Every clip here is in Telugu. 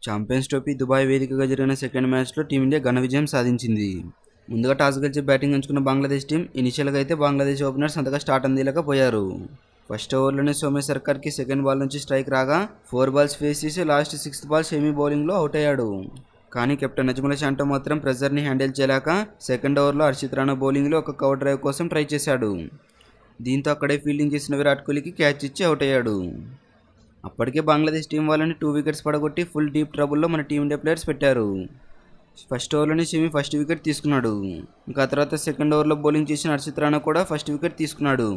ఛాంపియన్స్ ట్రోఫీ దుబాయ్ వేదికగా జరిగిన సెకండ్ మ్యాచ్లో టీమిండియా ఘన విజయం సాధించింది. ముందుగా టాస్ గెలిచి బ్యాటింగ్ ఎంచుకున్న బంగ్లాదేశ్ టీం ఇనిషియల్గా అయితే బంగ్లాదేశ్ ఓపెనర్స్ అంతగా స్టార్ట్ అందిలేకపోయారు. ఫస్ట్ ఓవర్లోనే సోమ్య సర్కార్కి సెకండ్ బాల్ నుంచి స్ట్రైక్ రాగా 4 బాల్స్ ఫేస్ చేసి లాస్ట్ 6th బాల్ షమీ బౌలింగ్లో అవుట్ అయ్యాడు. కానీ కెప్టెన్ అజ్మల్ షాంటో మాత్రం ప్రెజర్ని హ్యాండిల్ చేయలేక సెకండ్ ఓవర్లో హర్షిత్ రాణా బౌలింగ్లో ఒక కవర్ డ్రైవ్ కోసం ట్రై చేశాడు. దీంతో అక్కడే ఫీల్డింగ్ చేసిన విరాట్ కోహ్లీకి క్యాచ్ ఇచ్చి అవుట్ అయ్యాడు. అప్పటికే బంగ్లాదేశ్ టీం వాళ్ళని 2 వికెట్స్ పడగొట్టి ఫుల్ డీప్ ట్రబుల్లో మన టీమిండియా ప్లేయర్స్ పెట్టారు. ఫస్ట్ ఓవర్లోనే షమీ ఫస్ట్ వికెట్ తీసుకున్నాడు. ఇంకా తర్వాత సెకండ్ ఓవర్లో బౌలింగ్ చేసిన హర్షిత్ రాణా కూడా ఫస్ట్ వికెట్ తీసుకున్నాడు.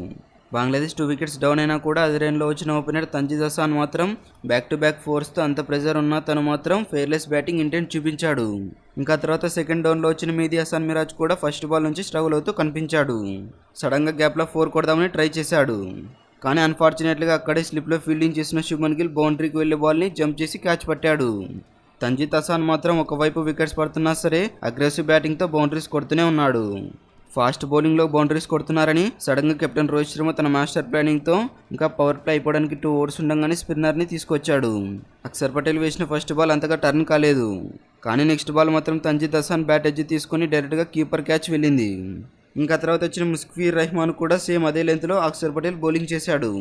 బంగ్లాదేశ్ 2 వికెట్స్ డౌన్ అయినా కూడా అదే రేంజ్లో వచ్చిన ఓపెనర్ తంజీద్ హసన్ మాత్రం బ్యాక్ టు బ్యాక్ ఫోర్స్తో అంత ప్రెజర్ ఉన్నా తను మాత్రం ఫెయిర్లెస్ బ్యాటింగ్ ఇంటెంట్ చూపించాడు. ఇంకా తర్వాత సెకండ్ డౌన్లో వచ్చిన మెహదీ హసన్ మిరాజ్ కూడా ఫస్ట్ బాల్ నుంచి స్ట్రగుల్ అవుతూ కనిపించాడు. సడన్గా గ్యాప్లో 4 కొడదామని ట్రై చేశాడు. కానీ అన్ఫార్చునేట్లీగా అక్కడే స్లిప్లో ఫీల్డింగ్ చేసిన శుభ్మన్ గిల్ బౌండరీకి వెళ్లే బాల్ని జంప్ చేసి క్యాచ్ పట్టాడు. తంజీద్ హసన్ మాత్రం ఒకవైపు వికెట్స్ పడుతున్నా సరే అగ్రెసివ్ బ్యాటింగ్తో బౌండరీస్ కొడుతూనే ఉన్నాడు. ఫాస్ట్ బౌలింగ్లో బౌండరీస్ కొడుతున్నారని సడన్గా కెప్టెన్ రోహిత్ శర్మ తన మాస్టర్ ప్లానింగ్తో ఇంకా పవర్ ప్లే అయిపోవడానికి 2 ఓవర్స్ ఉండగానే స్పిన్నర్ని తీసుకొచ్చాడు. అక్షర్ పటేల్ వేసిన ఫస్ట్ బాల్ అంతగా టర్న్ కాలేదు. కానీ నెక్స్ట్ బాల్ మాత్రం తంజీద్ హసన్ బ్యాట్ ఎడ్జ్ తీసుకొని డైరెక్ట్గా కీపర్ క్యాచ్ వెళ్ళింది. ఇంకా తర్వాత వచ్చిన ముష్ఫికర్ రహమాన్ కూడా సేమ్ అదే లెంత్లో అక్షర్ పటేల్ బౌలింగ్ చేశాడు.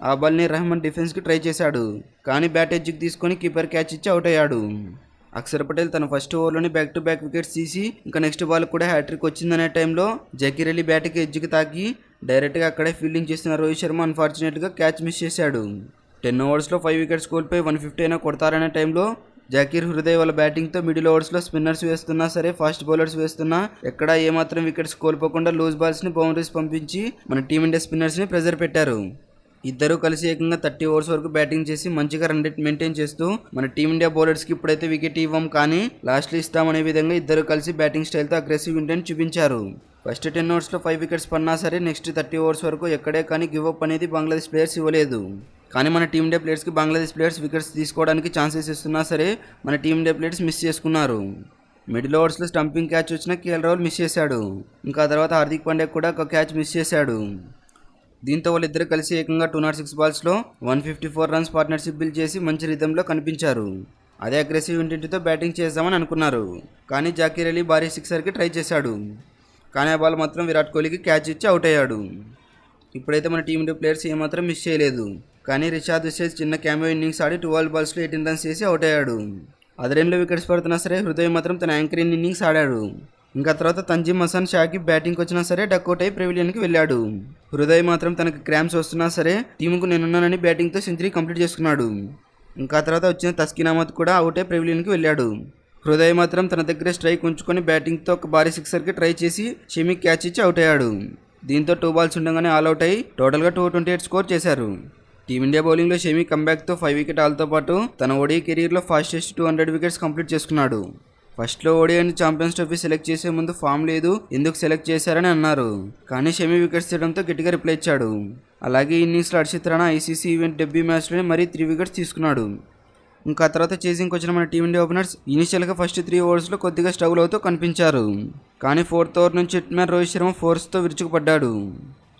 ఆ బాల్ని రహమాన్ డిఫెన్స్కి ట్రై చేశాడు. కానీ బ్యాట్ ఎడ్జ్కి తీసుకొని కీపర్ క్యాచ్ ఇచ్చి అవుట్ అయ్యాడు. అక్షర్ పటేల్ తన ఫస్ట్ ఓవర్లోనే బ్యాక్ టు బ్యాక్ వికెట్స్ తీసి ఇంకా నెక్స్ట్ బాల్ కూడా హ్యాట్రిక్ వచ్చిందనే టైంలో జకీర్ అలీ బ్యాట్కి ఎడ్జ్కి తాకి డైరెక్ట్గా అక్కడే ఫీల్డింగ్ చేసిన రోహిత్ శర్మ అన్ఫార్చునేట్గా క్యాచ్ మిస్ చేశాడు. 10 ఓవర్స్లో 5 వికెట్స్ కోల్పోయి 150 అయినా కొడతారనే టైంలో జకీర్ హృదయ్ వాళ్ళ బ్యాటింగ్తో మిడిల్ ఓవర్స్లో స్పిన్నర్స్ వేస్తున్నా సరే ఫాస్ట్ బౌలర్స్ వేస్తున్నా ఎక్కడా ఏమాత్రం వికెట్స్ కోల్పోకుండా లూజ్ బాల్స్ని బౌండరీస్ పంపించి మన టీమిండియా స్పిన్నర్స్ని ప్రెజర్ పెట్టారు. ఇద్దరూ కలిసి ఏకంగా 30 ఓవర్స్ వరకు బ్యాటింగ్ చేసి మంచిగా రన్ రేట్ మెయింటైన్ చేస్తూ మన టీమిండియా బౌలర్స్కి ఇప్పుడైతే వికెట్ ఇవ్వం కానీ లాస్ట్లో ఇస్తామనే విధంగా ఇద్దరు కలిసి బ్యాటింగ్ స్టైల్తో అగ్రెసివ్ ఇంటెంట్ చూపించారు. ఫస్ట్ 10 ఓవర్స్లో 5 వికెట్స్ పడినా సరే నెక్స్ట్ 30 ఓవర్స్ వరకు ఎక్కడే కానీ గివ్ అప్ అనేది బంగ్లాదేశ్ ప్లేయర్స్ ఇవ్వలేదు. కానీ మన టీమిండియా ప్లేయర్స్కి బంగ్లాదేశ్ ప్లేయర్స్ వికెట్స్ తీసుకోవడానికి ఛాన్సెస్ ఇస్తున్నా సరే మన టీమిండియా ప్లేయర్స్ మిస్ చేసుకున్నారు. మిడిల్ ఓవర్స్లో స్టంపింగ్ క్యాచ్ వచ్చిన కేఎల్ రాహుల్ మిస్ చేశాడు. ఇంకా తర్వాత హార్దిక్ పాండ్యా కూడా ఒక క్యాచ్ మిస్ చేశాడు. దీంతో వాళ్ళిద్దరు కలిసి ఏకంగా 206 బాల్స్లో 154 రన్స్ పార్ట్నర్షిప్ బిల్డ్ చేసి మంచి రిథంలో కనిపించారు. అదే అగ్రెసివ్ ఇంటెంట్తో బ్యాటింగ్ చేద్దామని అనుకున్నారు. కానీ జకీర్ అలీ భారీ సిక్సర్కి ట్రై చేశాడు. కానీ ఆ బాల్ మాత్రం విరాట్ కోహ్లీకి క్యాచ్ ఇచ్చి అవుట్ అయ్యాడు. ఇప్పుడైతే మన టీమిండియా ప్లేయర్స్ ఏమాత్రం మిస్ చేయలేదు. కానీ రిషాద్ హుసేన్ చిన్న క్యామియో ఇన్నింగ్స్ ఆడి 12 బాల్స్లో 18 రన్స్ చేసి అవుట్ అయ్యాడు. అదరేంలో వికెట్స్ పడుతున్నా సరే హృదయ్ మాత్రం తన యాంకరింగ్ ఇన్నింగ్స్ ఆడాడు. ఇంకా తర్వాత తంజీమ్ హసన్ షాకిబ్ బ్యాటింగ్కి వచ్చినా సరే డక్అవుట్ అయి ప్రెవిలియన్కి వెళ్ళాడు. హృదయ్ మాత్రం తనకు క్రాంప్స్ వస్తున్నా సరే టీముకు నేనున్నానని బ్యాటింగ్తో సెంచరీ కంప్లీట్ చేసుకున్నాడు. ఇంకా తర్వాత వచ్చిన తస్కిన్ అహ్మద్ కూడా అవుట్ అయి ప్రెవిలియన్కి వెళ్ళాడు. హృదయ్ మాత్రం తన దగ్గర స్ట్రైక్ ఉంచుకొని బ్యాటింగ్తో ఒక భారీ సిక్సర్కి ట్రై చేసి షమీ క్యాచ్ ఇచ్చి అవుట్ అయ్యాడు. దీంతో 2 బాల్స్ ఉండగానే ఆల్అవుట్ అయి టోటల్గా 228 స్కోర్ చేశారు. టీమిండియా బౌలింగ్లో షమీ కంబ్యాక్తో 5 వికెట్ ఆల్తో పాటు తన ఓడిఐ కెరీర్లో ఫాస్టెస్ట్ 200 వికెట్స్ కంప్లీట్ చేసుకున్నాడు. ఫస్ట్లో ఓడిఐని ఛాంపియన్స్ ట్రోఫీ సెలెక్ట్ చేసే ముందు ఫామ్ లేదు ఎందుకు సెలెక్ట్ చేశారని అన్నారు. కానీ షమీ వికెట్స్ తీయడంతో గట్టిగా రిప్లై ఇచ్చాడు. అలాగే ఇన్నింగ్స్లో Harshit Rana ICC event debut మ్యాచ్లోనే మరీ 3 వికెట్స్ తీసుకున్నాడు. ఇంకా తర్వాత చేసింగ్కి వచ్చిన మన టీమిండియా ఓపెనర్స్ ఇనిషియల్గా ఫస్ట్ 3 ఓవర్స్లో కొద్దిగా స్ట్రగుల్ అవుతూ కనిపించారు. కానీ 4th ఓవర్ నుంచి హిట్మ్యాన్ రోహిత్ శర్మ ఫోర్స్తో విరుచుకుపడ్డాడు.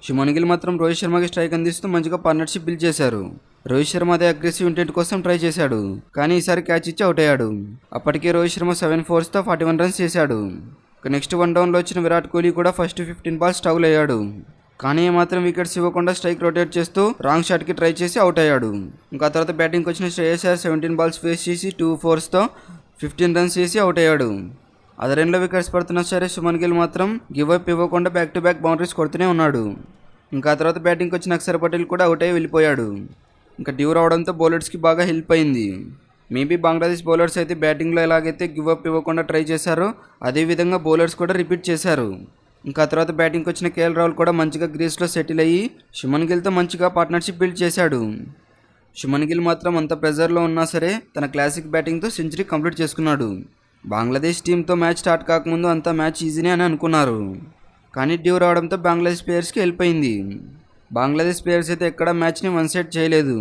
శుభ్మన్ గిల్ మాత్రం రోహిత్ శర్మకి స్ట్రైక్ అందిస్తూ మంచిగా పార్ట్నర్షిప్ బిల్డ్ చేశారు. రోహిత్ శర్మ అదే అగ్రెసివ్ ఇంటెంట్ కోసం ట్రై చేశాడు. కానీ ఈసారి క్యాచ్ ఇచ్చి అవుట్ అయ్యాడు. అప్పటికే రోహిత్ శర్మ 7 4తో 41 రన్స్ చేశాడు. నెక్స్ట్ 1 డౌన్లో వచ్చిన విరాట్ కోహ్లీ కూడా ఫస్ట్ 15 బాల్స్ స్ట్రగుల్ అయ్యాడు. కానీ ఏమాత్రం వికెట్స్ ఇవ్వకుండా స్ట్రైక్ రొటేట్ చేస్తూ రాంగ్ షాట్కి ట్రై చేసి అవుట్ అయ్యాడు. ఇంకా తర్వాత బ్యాటింగ్కి వచ్చిన శ్రేయస్ అయ్యర్ 17 బాల్స్ ఫేస్ చేసి 2 4తో 15 రన్స్ చేసి అవుట్ అయ్యాడు. అదే రెండులో వికెట్స్ పడుతున్నా సరే శుభ్మన్ గిల్ మాత్రం గివ్ అప్ ఇవ్వకుండా బ్యాక్ టు బ్యాక్ బౌండరీస్ కొడుతూనే ఉన్నాడు. ఇంకా తర్వాత బ్యాటింగ్కి వచ్చిన అక్షర్ పటేల్ కూడా అవుట్ అయ్యి వెళ్ళిపోయాడు. ఇంకా డ్యూ రావడంతో బౌలర్స్కి బాగా హెల్ప్ అయింది. మేబీ బంగ్లాదేశ్ బౌలర్స్ అయితే బ్యాటింగ్లో ఎలాగైతే గివ్ అప్ ఇవ్వకుండా ట్రై చేశారో అదేవిధంగా బౌలర్స్ కూడా రిపీట్ చేశారు. ఇంకా తర్వాత బ్యాటింగ్కి వచ్చిన కేఎల్ రాహుల్ కూడా మంచిగా గ్రీస్లో సెటిల్ అయ్యి శుభ్మన్ గిల్తో మంచిగా పార్ట్నర్షిప్ బిల్డ్ చేశాడు. శుభ్మన్ గిల్ మాత్రం అంత ప్రెజర్లో ఉన్నా సరే తన క్లాసిక్ బ్యాటింగ్తో సెంచరీ కంప్లీట్ చేసుకున్నాడు. బంగ్లాదేశ్ టీంతో మ్యాచ్ స్టార్ట్ కాకముందు అంతా మ్యాచ్ ఈజీనే అని అనుకున్నారు. కానీ డ్యూ రావడంతో బంగ్లాదేశ్ ప్లేయర్స్కి హెల్ప్ అయింది. బంగ్లాదేశ్ ప్లేయర్స్ అయితే ఎక్కడా మ్యాచ్ని 1 సైడ్ చేయలేదు.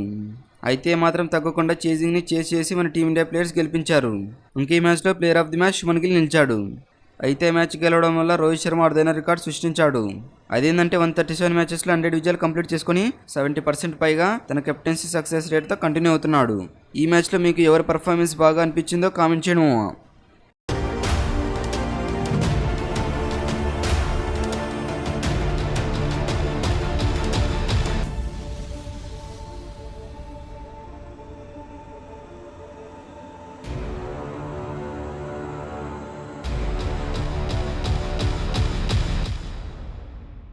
అయితే మాత్రం తగ్గకుండా చేసింగ్ని చేసి మన టీమిండియా ప్లేయర్స్ గెలిపించారు. ఇంకే మ్యాచ్లో player of the match Shubman Gill నిలిచాడు. అయితే మ్యాచ్ గెలవడం వల్ల రోహిత్ శర్మ అరుదైన రికార్డ్ సృష్టించాడు. అదేంటంటే 137 మ్యాచెస్లో 100 విజయాలు కంప్లీట్ చేసుకుని 70% పైగా తన కెప్టెన్సీ సక్సెస్ రేట్తో కంటిన్యూ అవుతున్నాడు. ఈ మ్యాచ్లో మీకు ఎవరి పర్ఫార్మెన్స్ బాగా అనిపించిందో కామెంట్ చేయడం.